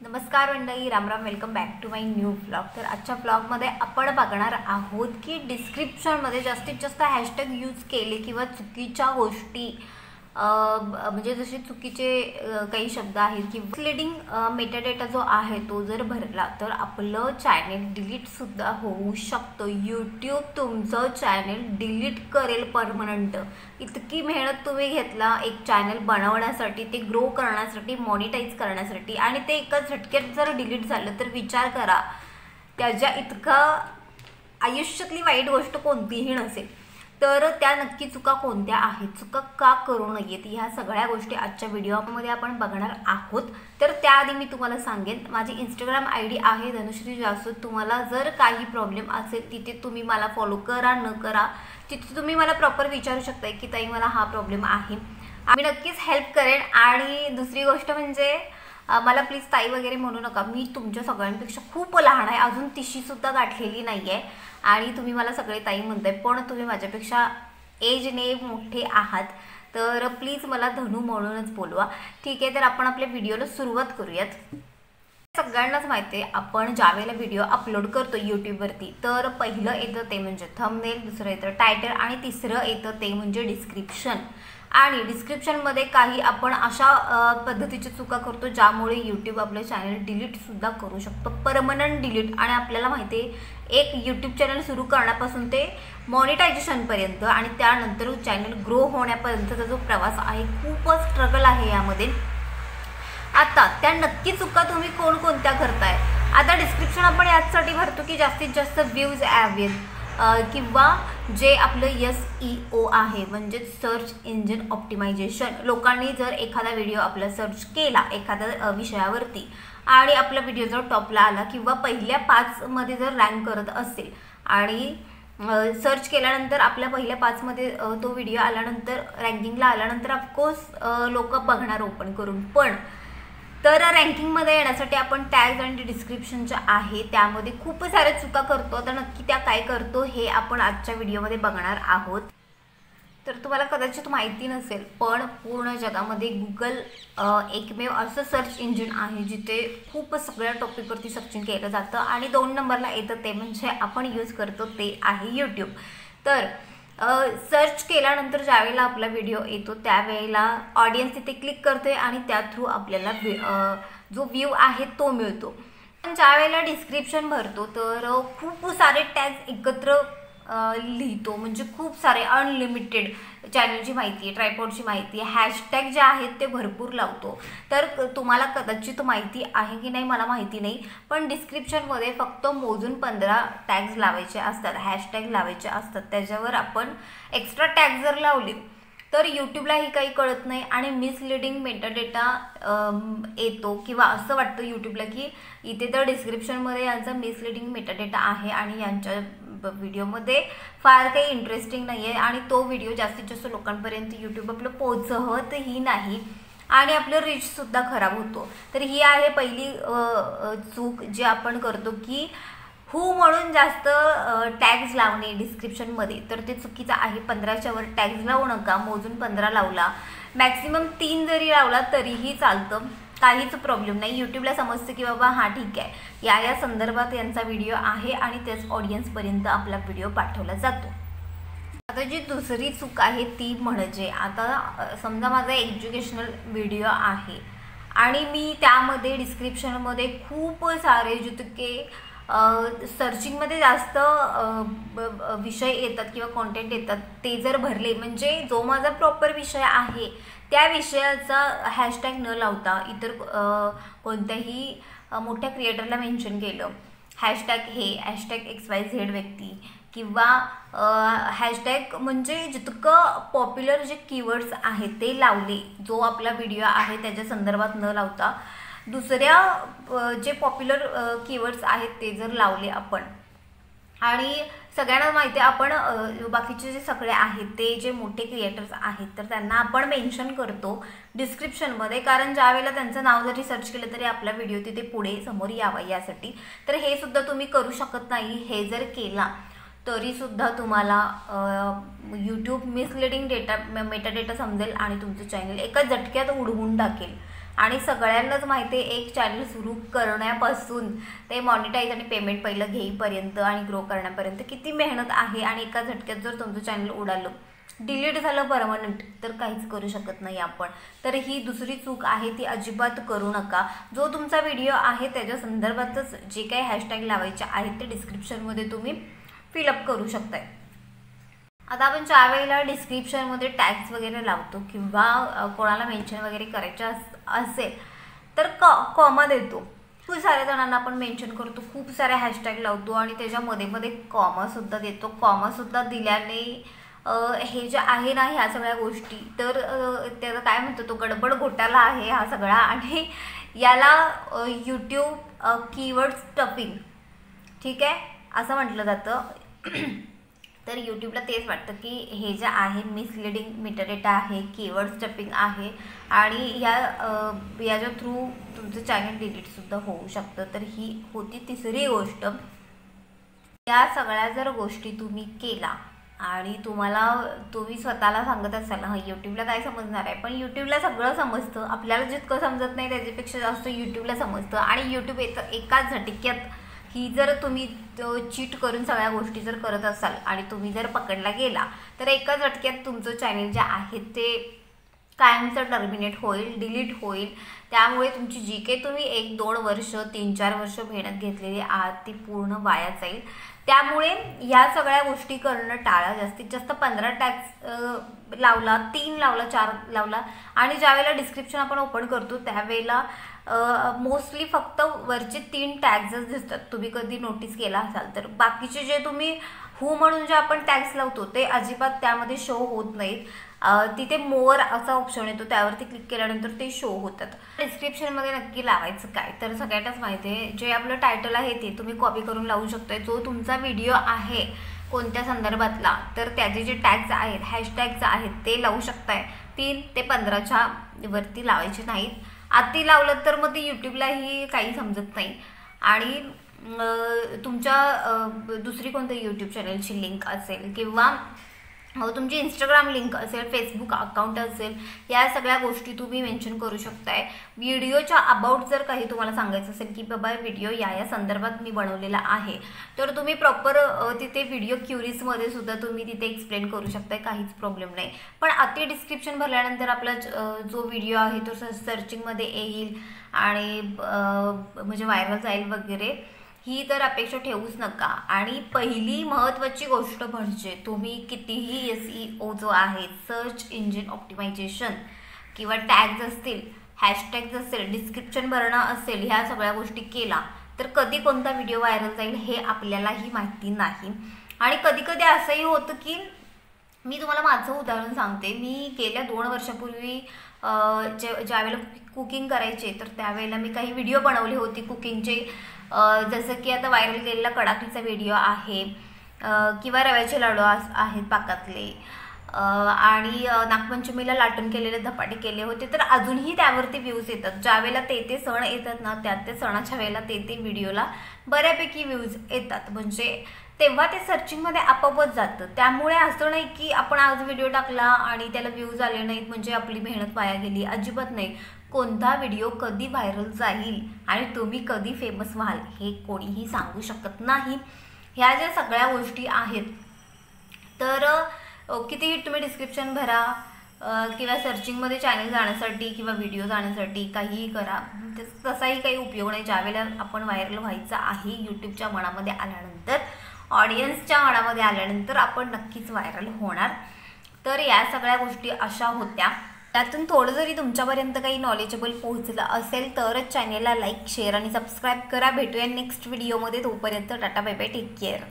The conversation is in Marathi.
नमस्कार मंडळी, रामराम. Welcome back to my new vlog. तर आजच्या व्लॉगमध्ये आपण बघणार आहोत की डिस्क्रिप्शनमध्ये जास्तीत जास्त हॅशटॅग यूज केले किंवा चुकीच्या गोष्टी म्हणजे जसे चुकीचे काही शब्द आहेत की मिसलीडिंग मेटाडेटा जो आहे तो जर भरला तर आपलं चॅनेल डिलीटसुद्धा होऊ शकतं. यूट्यूब तुमचं चॅनेल डिलीट करेल परमनंट. इतकी मेहनत तुम्ही घेतला एक चॅनल बनवण्यासाठी, ते ग्रो करण्यासाठी, मॉनिटाईज करण्यासाठी, आणि ते एका झटक्यात जर डिलीट झालं तर विचार करा त्याच्या इतका आयुष्यातली वाईट गोष्ट कोणतीही नसेल. तर त्या नक्की चुका कोणत्या आहेत, चुका का करू नयेत, ह्या सगळ्या गोष्टी आजच्या व्हिडिओमध्ये आपण बघणार आहोत. तर त्याआधी मी तुम्हाला सांगेन, माझी इंस्टाग्राम ID आहे धनुश्री जासूद. तुम्हाला जर काही प्रॉब्लेम असेल तिथे तुम्ही मला फॉलो करा, न करा, तिथे तुम्ही मला प्रॉपर विचारू शकता की ताई मला हा प्रॉब्लेम आहे, मी नक्कीच हेल्प करेन. आणि दुसरी गोष्ट म्हणजे मला प्लीज ताई वगैरे म्हणू नका. मी तुमच्या सगळ्यांपेक्षा खूप लहान आहे, अजून तिशीसुद्धा गाठलेली नाही आहे, आणि तुम्ही मला सगळे ताई म्हणताय, पण तुम्ही माझ्यापेक्षा एजने मोठे आहात. तर प्लीज मला धनू म्हणूनच बोलवा, ठीक आहे. तर आपण आपल्या व्हिडिओला सुरुवात करूयात. सगळ्यांनाच माहिती आहे, आपण ज्यावेळेला व्हिडिओ अपलोड करतो यूट्यूबवरती तर पहिलं येतं ते म्हणजे थंबनेल, दुसरं येतं टायटल, आणि तिसरं येतं ते म्हणजे डिस्क्रिप्शन. आणि डिस्क्रिप्शनमध्ये काही आपण अशा पद्धतीची चुका करतो ज्यामुळे यूट्यूब आपलं चॅनल डिलीटसुद्धा करू शकतो, परमनंट डिलीट. आणि आपल्याला माहिती आहे एक यूट्यूब चॅनल सुरू करण्यापासून ते मॉनिटायझेशनपर्यंत आणि त्यानंतर चॅनल ग्रो होण्यापर्यंतचा जो प्रवास आहे, खूपच स्ट्रगल आहे यामध्ये. आता त्या नक्की चुका तुम्ही कोणकोणत्या करताय. आता डिस्क्रिप्शन आपण यासाठी भरतो की जास्तीत जास्त व्ह्यूज यावेत, किंवा जे आपलं SEO आहे म्हणजे सर्च इंजिन ऑप्टिमायझेशन. लोकांनी जर एखादा व्हिडिओ आपला सर्च केला एखाद्या विषयावरती आणि आपला व्हिडिओ जर टॉपला आला किंवा पहिल्या 5 मध्ये जर रँक करत असेल आणि सर्च केल्यानंतर आपल्या पहिल्या 5 मध्ये तो व्हिडिओ आल्यानंतर रँकिंगला आल्यानंतर ऑफकोर्स लोक बघणार ओपन करून. पण तर रँकिंगमध्ये येण्यासाठी आपण टॅग्स आणि डिस्क्रिप्शनच्या आहे त्यामध्ये खूप साऱ्या चुका करतो. आता नक्की त्या काय करतो हे आपण आजच्या व्हिडिओमध्ये बघणार आहोत. तर तुम्हाला कदाचित माहिती नसेल, पण पूर्ण जगामध्ये गुगल एकमेव असं सर्च इंजिन आहे जिथे खूप सगळ्या टॉपिकवरती सर्चिंग केलं जातं, आणि 2 नंबरला येतं ते म्हणजे आपण यूज करतो ते आहे यूट्यूब. तर सर्च केल्यानंतर ज्यावेळेला आपला व्हिडिओ येतो त्यावेळेला ऑडियन्स तिथे क्लिक करते आणि त्या थ्रू आपल्याला जो व्ह्यू आहे तो मिळतो. पण ज्यावेळेला डिस्क्रिप्शन भरतो तर खूप सारे टॅग्स एकत्र लिहितो, म्हणजे खूप सारे अनलिमिटेड चॅनलची माहिती आहे, ट्रायपॉडची माहिती आहे, हॅशटॅग जे आहेत ते भरपूर लावतो. तर तुम्हाला कदाचित माहिती आहे की नाही मला माहिती नाही, पण डिस्क्रिप्शनमध्ये फक्त मोजून 15 टॅग्स लावायचे असतात, हॅशटॅग लावायचे असतात. त्याच्यावर आपण एक्स्ट्रा टॅग जर लावले तर यूट्यूबलाही काही कळत नाही आणि मिसलिडिंग मेटाडेटा येतो, किंवा असं वाटतं यूट्यूबला की इथे तर डिस्क्रिप्शनमध्ये यांचा मिसलिडिंग मेटाडेटा आहे आणि यांच्या व्हिडिओमध्ये फार काही इंटरेस्टिंग नाही आहे, आणि तो व्हिडिओ जास्तीत जास्त लोकांपर्यंत यूट्यूब आपलं पोहोचवतही नाही आणि आपलं रीचसुद्धा खराब होतो. तर ही आहे पहिली चूक जी आपण करतो की म्हणून जास्त टॅग्स लावणे डिस्क्रिप्शनमध्ये. तर ते चुकीचं आहे. 15च्या वर टॅग्स लावू नका, मोजून 15 लावला, मॅक्सिमम 3 जरी लावला तरीही चालतं, काहीच प्रॉब्लेम नाही. यूट्यूबला समजतं की बाबा हां ठीक आहे, या संदर्भात यांचा व्हिडिओ आहे आणि त्याच ऑडियन्सपर्यंत आपला व्हिडिओ पाठवला जातो. आता जी दुसरी चूक आहे ती म्हणजे, आता समजा माझा एज्युकेशनल व्हिडिओ आहे आणि मी त्यामध्ये डिस्क्रिप्शनमध्ये खूप सारे जितके सर्चिंगमध्ये जास्त विषय येतात किंवा कॉन्टेंट येतात ते जर भरले, म्हणजे जो माझा प्रॉपर विषय आहे त्या विषयाचा हॅशटॅग न लावता इतर कोणत्याही मोठ्या क्रिएटरला मेन्शन केलं, हॅशटॅग हे हॅशटॅग XYZ व्यक्ती, किंवा हॅशटॅग म्हणजे जितकं पॉप्युलर जे कीवर्ड्स आहेत ते लावले, जो आपला व्हिडिओ आहे त्याच्या संदर्भात न लावता दुसऱ्या जे पॉप्युलर कीवर्ड्स आहेत ते जर लावले आपण, आणि सगळ्यांना माहिती आहे आपण बाकीचे जे सगळे आहेत ते जे मोठे क्रिएटर्स आहेत तर त्यांना आपण मेन्शन करतो डिस्क्रिप्शनमध्ये, कारण ज्यावेळेला त्यांचं नाव जरी सर्च केलं तरी आपला व्हिडिओ तिथे पुढे समोर यावा यासाठी. तर हे सुद्धा तुम्ही करू शकत नाही. हे जर केला तरीसुद्धा तुम्हाला यूट्यूब मिसलिडिंग मेटाडेटा समजेल आणि तुमचं चॅनल एका झटक्यात उडवून टाकेल. आणि सगळ्यांनाच माहिती आहे एक चॅनल सुरू करण्यापासून ते मॉनिटाईज आणि पेमेंट पहिलं घेईपर्यंत आणि ग्रो करण्यापर्यंत किती मेहनत आहे। आणि एका झटक्यात जर तुमचं चॅनल उडालं, डिलीट झालं परमनंट, तर काहीच करू शकत नाही आपण। तर ही दुसरी चूक आहे, ती अजिबात करू नका। जो तुमचा व्हिडिओ आहे त्याच्या संदर्भातच जे काही हॅशटॅग लावायचे आहेत ते डिस्क्रिप्शनमध्ये तुम्ही फिलअप करू शकताय। आता आपण ज्या वेळेला डिस्क्रिप्शनमध्ये टॅग्स वगैरे लावतो किंवा कोणाला मेन्शन वगैरे करायचं असेल तर कॉमा देतो। खूप साऱ्या जणांना आपण मेन्शन करतो, खूप साऱ्या हॅशटॅग लावतो आणि त्याच्यामध्ये मध्ये कॉमासुद्धा देतो। कॉमासुद्धा दिल्याने हे जे आहे ना ह्या सगळ्या गोष्टी, तर त्याचं काय म्हणतो तो गडबड घोटाळा आहे हा सगळा। आणि याला यूट्यूब कीवर्ड स्टफिंग, ठीक आहे, असं म्हटलं जातं। तर यूट्यूबला तेच वाटतं की हे जे आहे मिसलिडिंग मेटाडेटा आहे, कीवर्ड स्टफिंग आहे आणि याच्या थ्रू तुमचं चॅनल डिलीटसुद्धा होऊ शकतं। तर ही होती तिसरी गोष्ट। या सगळ्या जर गोष्टी तुम्ही केला आणि तुम्ही स्वतःला सांगत असाल हां यूट्यूबला काय समजणार आहे, पण यूट्यूबला सगळं समजतं। आपल्याला जितकं समजत नाही त्याच्यापेक्षा जास्त यूट्यूबला समजतं। आणि यूट्यूब एका झटक्यात ही जर तुम्ही चीट करून सगळ्या गोष्टी जर करत असाल आणि तुम्ही जर पकडला गेला तर एका झटक्यात तुमचं चॅनल जे आहे ते कायमचं टर्मिनेट होईल, डिलीट होईल। त्यामुळे तुमची जी काही तुम्ही 1-2 वर्ष 3-4 वर्ष मेहनत घेतलेली आहात ती पूर्ण वाया जाईल। त्यामुळे या सगळ्या गोष्टी करणं टाळा। जास्तीत जास्त 15 टॅग्स लावला, 3 लावला, 4 लावला आणि ज्यावेळेला डिस्क्रिप्शन आपण ओपन करतो त्यावेळेला मोस्टली फक्त वरचे 3 टॅग्सच दिसतात। तुम्ही कधी नोटीस केला असाल तर बाकीचे जे तुम्ही हू म्हणून जे आपण टॅग्स लावतो ते अजिबात त्यामध्ये शो होत नाहीत। तिथे मोर असा ऑप्शन येतो, त्यावरती क्लिक केल्यानंतर ते शो होतात। डिस्क्रिप्शनमध्ये नक्की लावायचं काय, तर सगळ्यांनाच माहिती आहे जे आपलं टायटल आहे ते तुम्ही कॉपी करून लावू शकताय। जो तुमचा व्हिडिओ आहे कोणत्या संदर्भातला तर त्याचे जे टॅग्स आहेत, हॅशटॅग्स आहेत ते लावू शकताय। 3 ते 15च्या वरती लावायचे नाहीत। आती लावलं तर मग ते यूट्यूबलाही काही समजत नाही आणि तुमच्या दुसरी कोणतरी यूट्यूब चॅनलची लिंक असेल किंवा तुमची इंस्टाग्राम लिंक असेल, फेसबुक अकाउंट असेल, या सगळ्या गोष्टी तुम्ही मेन्शन करू शकताय। व्हिडिओच्या अबाउट जर काही तुम्हाला सांगायचं असेल की बाबा व्हिडिओ या संदर्भात मी बनवलेला आहे तर तुम्ही प्रॉपर तिथे व्हिडिओ क्युरीजमध्ये सुद्धा तुम्ही तिथे एक्सप्लेन करू शकताय, काहीच प्रॉब्लेम नाही। पण अति डिस्क्रिप्शन भरल्यानंतर आपला जो व्हिडिओ आहे तो सर्चिंगमध्ये येईल आणि म्हणजे व्हायरल जाईल वगैरे, ही तर अपेक्षा ठेवूच नका। आणि पहिली महत्त्वाची गोष्ट म्हणजे तुम्ही कितीही SEO जो आहे सर्च इंजिन ऑप्टिमायझेशन किंवा टॅग्स असतील, हॅशटॅग्स असेल, डिस्क्रिप्शन भरणं असेल, ह्या सगळ्या गोष्टी केला तर कधी कोणता व्हिडिओ व्हायरल जाईल हे आपल्यालाही माहिती नाही। आणि कधी कधी असंही होतं की मी तुम्हाला माझं उदाहरण सांगते। मी गेल्या 2 वर्षापूर्वी ज्यावेळेला कुकिंग करायचे तर त्यावेळेला मी काही व्हिडिओ बनवले होते कुकिंगचे, जसं की आता व्हायरल गेलेला कडाकीचा व्हिडिओ आहे किंवा रव्याचे लाडू आहेत पाकातले आणि नागपंचमीला लाटून केलेले धपाटे केले होते। तर अजूनही त्यावरती व्ह्यूज येतात। ज्यावेळेला ते सण येतात ना त्या सणाच्या वेळेला ते व्हिडिओला बऱ्यापैकी व्ह्यूज येतात, म्हणजे तेव्हा ते सर्चिंगमध्ये आपोआपच जातं। त्यामुळे असं नाही की आपण आज व्हिडिओ टाकला आणि त्याला व्ह्यूज आले नाहीत म्हणजे आपली मेहनत वाया गेली, अजिबात नाही। कोणता व्हिडिओ कधी व्हायरल जाईल आणि तुम्ही कधी फेमस व्हाल हे कोणीही सांगू शकत नाही। ह्या ज्या सगळ्या गोष्टी आहेत तर कितीही तुम्ही डिस्क्रिप्शन भरा किंवा सर्चिंगमध्ये चॅनल जाण्यासाठी किंवा व्हिडिओ जाण्यासाठी काहीही करा, तसाही काही उपयोग नाही। ज्यावेळेला आपण व्हायरल व्हायचं आहे यूट्यूबच्या मनामध्ये आल्यानंतर, ऑडियन्सच्या मनामध्ये आल्यानंतर आपण नक्कीच व्हायरल होणार। तर या सगळ्या गोष्टी अशा होत्या। त्यातून थोडं जरी तुमच्यापर्यंत काही नॉलेजेबल पोहोचलं असेल तरच चॅनलला लाईक, शेअर आणि सबस्क्राईब करा। भेटूया नेक्स्ट व्हिडिओमध्ये, तोपर्यंत tata bye bye, take care.